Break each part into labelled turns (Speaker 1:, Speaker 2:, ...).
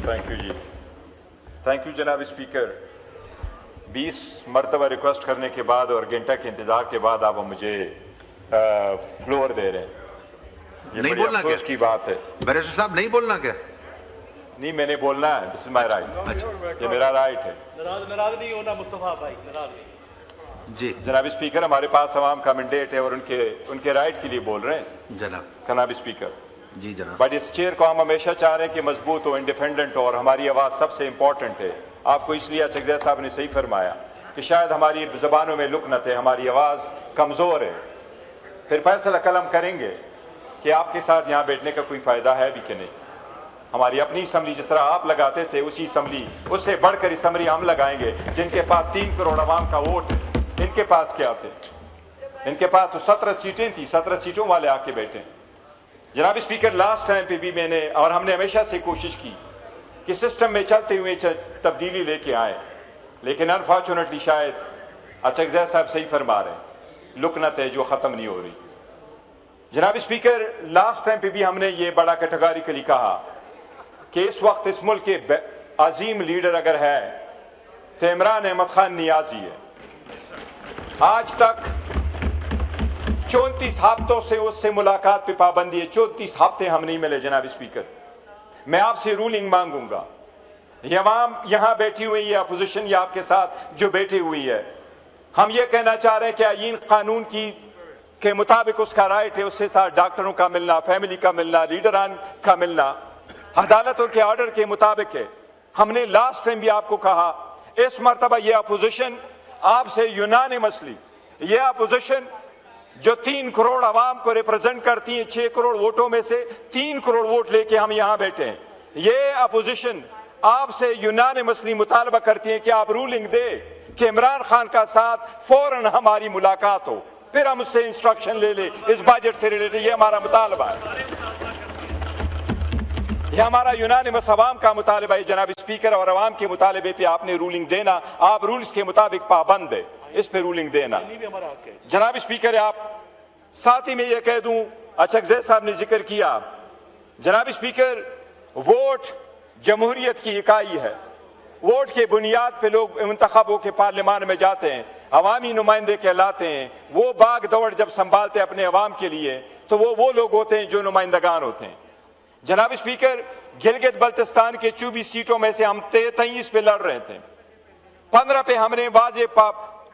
Speaker 1: Thank you जी, thank you जनाब speaker. 20 मरतबा रिक्वेस्ट करने के बाद और घंटा के इंतजार के बाद आप मुझे फ्लोर दे रहे हैं, ये
Speaker 2: नहीं बोलना क्या
Speaker 1: की बात है।
Speaker 2: बैरिस्टर साहब नहीं बोलना क्या?
Speaker 1: नहीं, मैंने बोलना है, दिस इज माय राइट, ये मेरा राइट है।
Speaker 3: नाराज नहीं होना मुस्तफा भाई, नाराज नहीं।
Speaker 2: जी
Speaker 1: जनाब स्पीकर, हमारे पास अवाम का मैंडेट है और उनके राइट के लिए बोल रहे हैं
Speaker 2: जनाब।
Speaker 1: जनाब स्पीकर।
Speaker 2: जी जनाब।
Speaker 1: बट इस चेयर को हम हमेशा चाह रहे हैं कि मजबूत हो, इंडिपेंडेंट हो, और हमारी आवाज़ सबसे इंपॉर्टेंट है। आपको इसलिए अचकज़ई साहब ने सही फरमाया कि शायद हमारी ज़बानों में लुकनत है, हमारी आवाज़ कमज़ोर है। फिर फैसला कलम करेंगे कि आपके साथ यहाँ बैठने का कोई फ़ायदा है भी कि नहीं। हमारी अपनी असम्बली जिस तरह आप लगाते थे, उसी असम्बली उससे बढ़कर असम्बली हम लगाएंगे। जिनके पास 3 करोड़ आवाम का वोट है, इनके पास क्या थे? इनके पास तो 17 सीटें थी, 17 सीटों वाले आके बैठे। जनाब स्पीकर, लास्ट टाइम पे भी मैंने और हमने हमेशा से कोशिश की कि सिस्टम में चलते हुए तब्दीली लेके आए, लेकिन अनफॉर्चुनेटली शायद अचकज़ई साहब सही फरमा रहे हैं, लुकनत है जो ख़त्म नहीं हो रही। जनाब स्पीकर, लास्ट टाइम पे भी हमने ये बड़ा कैटेगोरिकली कहा कि इस वक्त इस मुल्क के अजीम लीडर अगर है तो इमरान अहमद खान नियाजी है। आज तक 34 हफ्तों से उससे मुलाकात पे पाबंदी है, 34 हफ्ते हम नहीं मिले। जनाब स्पीकर, मैं आपसे रूलिंग मांगूंगा। ये अवाम यहाँ बैठी हुई है, अपोजिशन या आपके साथ जो बैठी हुई है, हम ये कहना चाह रहे हैं कि आईन कानून के मुताबिक उसका राइट है, उससे साथ डॉक्टरों का मिलना, फैमिली का मिलना, लीडरान का मिलना अदालतों के ऑर्डर के मुताबिक है। हमने लास्ट टाइम भी आपको कहा, इस मरतबा ये अपोजिशन आपसे यूनानिमसली, ये अपोजिशन जो 3 करोड़ आवाम को रिप्रेजेंट करती है, 6 करोड़ वोटों में से 3 करोड़ वोट लेके हम यहाँ बैठे हैं, ये अपोजिशन आपसे यूनानिमसली मुतालबा करती है कि आप रूलिंग दे कि इमरान खान का साथ फौरन हमारी मुलाकात हो, फिर हम उससे इंस्ट्रक्शन ले ले इस बजट से रिलेटेड। ये हमारा मुतालबा है, यह हमारा यूनानिमस अवाम का मुतालबा है जनाब स्पीकर, और अवाम के मुतालबे पे आपने रूलिंग देना, आप रूल्स के मुताबिक पाबंद है, इस पे रूलिंग देना। जनाब स्पीकर, आप साथ ही में यह कह दूं, अचकज़ई साहब ने जिक्र किया, जनाब स्पीकर, वोट जमहूरियत की इकाई है। वोट के बुनियाद पे लोग मुंतखब होकर पार्लियामान में जाते हैं, अवामी नुमाइंदे कहलाते हैं। वो बाग दौड़ जब संभालते अपने अवाम के लिए तो वो लोग होते हैं जो नुमाइंदगान होते हैं। जनाब स्पीकर, गिलगित बल्तिस्तान के 24 सीटों में से हम 23 पे लड़ रहे थे, 15 पे हमने वाजे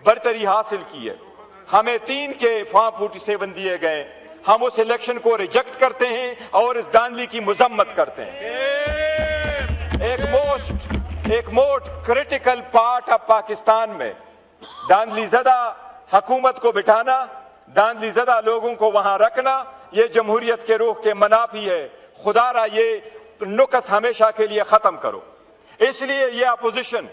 Speaker 1: बरतरी हासिल की है। हमें 3 के फॉर्म 47 दिए गए। हम उस इलेक्शन को रिजेक्ट करते हैं और इस दांधली की मुजम्मत करते हैं। एक most critical part of Pakistan में दांधली ज़दा हुकूमत को बिठाना, दांधली ज़दा लोगों को वहां रखना, ये जमहूरियत के रूह के मनाफी है। खुदारा ये नुक्स हमेशा के लिए खत्म करो। इसलिए ये अपोजिशन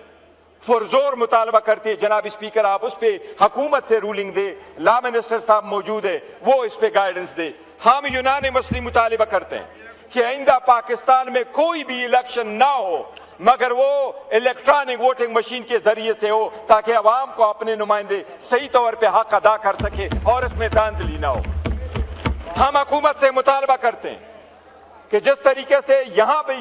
Speaker 1: पुरजोर मुतालबा करती है जनाब स्पीकर, आप उस पे हुकूमत से रूलिंग दे। लॉ मिनिस्टर साहब मौजूद है, वो इस पे गाइडेंस दे। हम यूनानिमसली मुतालबा करते हैं कि आइंदा पाकिस्तान में कोई भी इलेक्शन ना हो मगर वो इलेक्ट्रॉनिक वोटिंग मशीन के जरिए से हो, ताकि अवाम को अपने नुमाइंदे सही तौर पे हक अदा कर सके और इसमें धांधली ना हो। हम हुकूमत से मुतालबा करते हैं कि जिस तरीके से यहां भी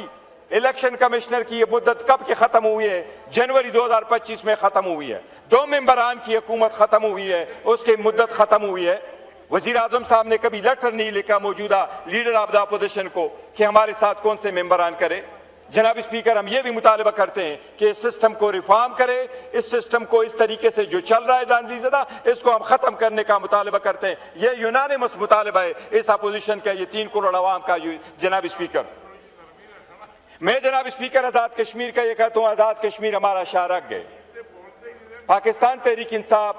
Speaker 1: इलेक्शन कमिश्नर की मुद्दत कब की खत्म हुई है, जनवरी 2025 में खत्म हुई है। 2 मेंबरान की हुकूमत खत्म हुई है, उसकी मुद्दत खत्म हुई है। वजीर आजम साहब ने कभी लेटर नहीं लिखा मौजूदा लीडर ऑफ द अपोजिशन को कि हमारे साथ कौन से मेंबरान करे। जनाब स्पीकर, हम ये भी मुतालबा करते हैं कि इस सिस्टम को रिफॉर्म करे, इस सिस्टम को इस तरीके से जो चल रहा है दांधली ज़दा, इसको हम खत्म करने का मुतालबा करते हैं। ये यूनानिमस मुतालबा है इस अपोजिशन का, ये 3 करोड़ अवाम का। जनाब स्पीकर, मैं जनाब स्पीकर आजाद कश्मीर का ये कहता हूँ, आजाद कश्मीर हमारा शाह रख गए। पाकिस्तान तहरीक इंसाफ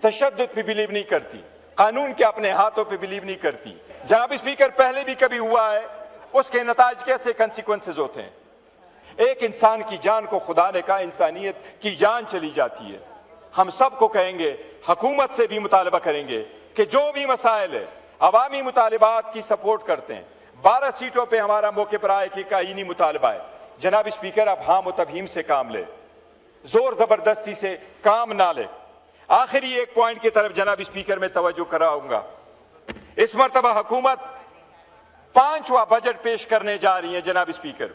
Speaker 1: तशद्दुद पे बिलीव नहीं करती, कानून के अपने हाथों पे बिलीव नहीं करती। जनाब स्पीकर, पहले भी कभी हुआ है, उसके नताज कैसे कंसिक्वेंसेस होते हैं। एक इंसान की जान को खुदा ने कहा, इंसानियत की जान चली जाती है। हम सबको कहेंगे, हुकूमत से भी मुतालबा करेंगे कि जो भी मसाइल है अवामी मुतालबात की सपोर्ट करते हैं। 12 सीटों पे हमारा मौके पर आए कि आईनी मुतालबा है। जनाब स्पीकर, आप हाम और तफहीम से काम ले, जोर जबरदस्ती से काम ना ले। आखिरी एक पॉइंट की तरफ जनाब स्पीकर में तवज्जो कराऊंगा। इस मरतबा हुकूमत 5वां बजट पेश करने जा रही है जनाब स्पीकर।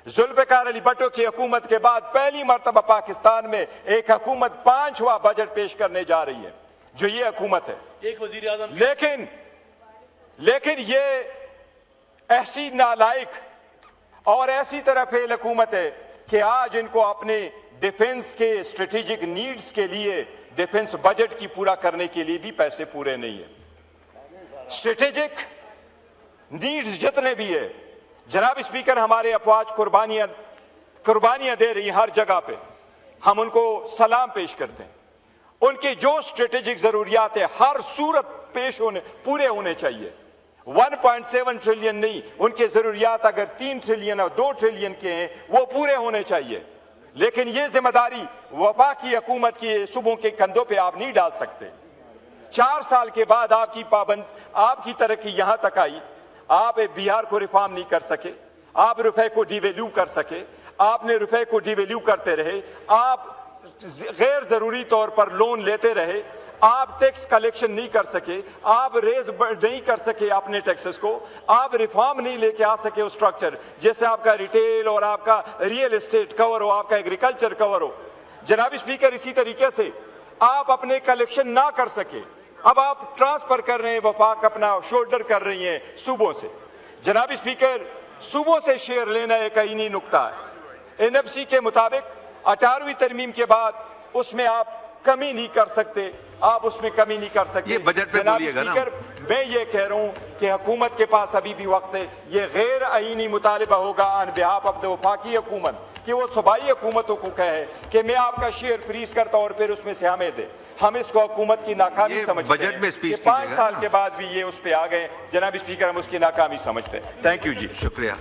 Speaker 1: जुल्फ़िकार अली भट्टो की हुकूमत के बाद पहली मर्तबा पाकिस्तान में एक हुकूमत 5वां बजट पेश करने जा रही है, जो ये हुकूमत है।
Speaker 3: एक वजीर आजम
Speaker 1: लेकिन ये ऐसी नालायक और ऐसी तरह फेल हुकूमत है कि आज इनको अपने डिफेंस के स्ट्रेटेजिक नीड्स के लिए, डिफेंस बजट की पूरा करने के लिए भी पैसे पूरे नहीं है। स्ट्रेटेजिक नीड्स जितने भी है, जनाब स्पीकर, हमारे अफवाज कुर्बानियां दे रही हैं हर जगह पे, हम उनको सलाम पेश करते हैं। उनकी जो स्ट्रेटेजिक जरूरियात है हर सूरत पूरे होने चाहिए। 1.7 ट्रिलियन नहीं, उनके जरूरियात अगर 3 ट्रिलियन और 2 ट्रिलियन के हैं वो पूरे होने चाहिए। लेकिन ये जिम्मेदारी वफाकी हुकूमत की सूबों के कंधों पे आप नहीं डाल सकते। 4 साल के बाद आपकी तरक्की यहां तक आई, आप बिहार को रिफॉर्म नहीं कर सके, आप रुपए को डिवेल्यू कर सके, आपने रुपए को डिवेल्यू करते रहे, आप गैर जरूरी तौर पर लोन लेते रहे, आप टैक्स कलेक्शन नहीं कर सके, आप रेज नहीं कर सके अपने टैक्सेस को, आप रिफॉर्म नहीं लेके आ सके उस स्ट्रक्चर जैसे आपका रिटेल और आपका रियल एस्टेट कवर हो, आपका एग्रीकल्चर कवर हो। जनाब स्पीकर, इसी तरीके से आप अपने कलेक्शन ना कर सके, अब आप ट्रांसफर कर रहे हैं, वफाक अपना शोल्डर कर रही हैं सूबों से। जनाब स्पीकर, सूबों से शेयर लेना एक आईनी नुक्ता है। एनएफसी के मुताबिक 18वीं तरमीम के बाद उसमें आप कमी नहीं कर सकते, आप उसमें कमी नहीं कर सकते।
Speaker 2: ये बजट पे बोलिएगा ना।
Speaker 1: मैं ये कह रहा हूं कि हुकूमत के पास अभी भी वक्त है। ये गैर आईनी मुतालिबा होगा ऑन बिहाफ ऑफ द वफाकी हुकूमत कि वो सूबाई हुकूमतों को कहे कि मैं आपका शेयर फ्रीज करता और फिर उसमें से हमें दे। हम इसको हुकूमत की नाकामी समझते हैं।
Speaker 2: बजट में स्पीच
Speaker 1: 5 साल के बाद भी ये उस पे आ गए। जनाब स्पीकर, हम उसकी नाकामी समझते हैं। थैंक यू जी,
Speaker 2: शुक्रिया।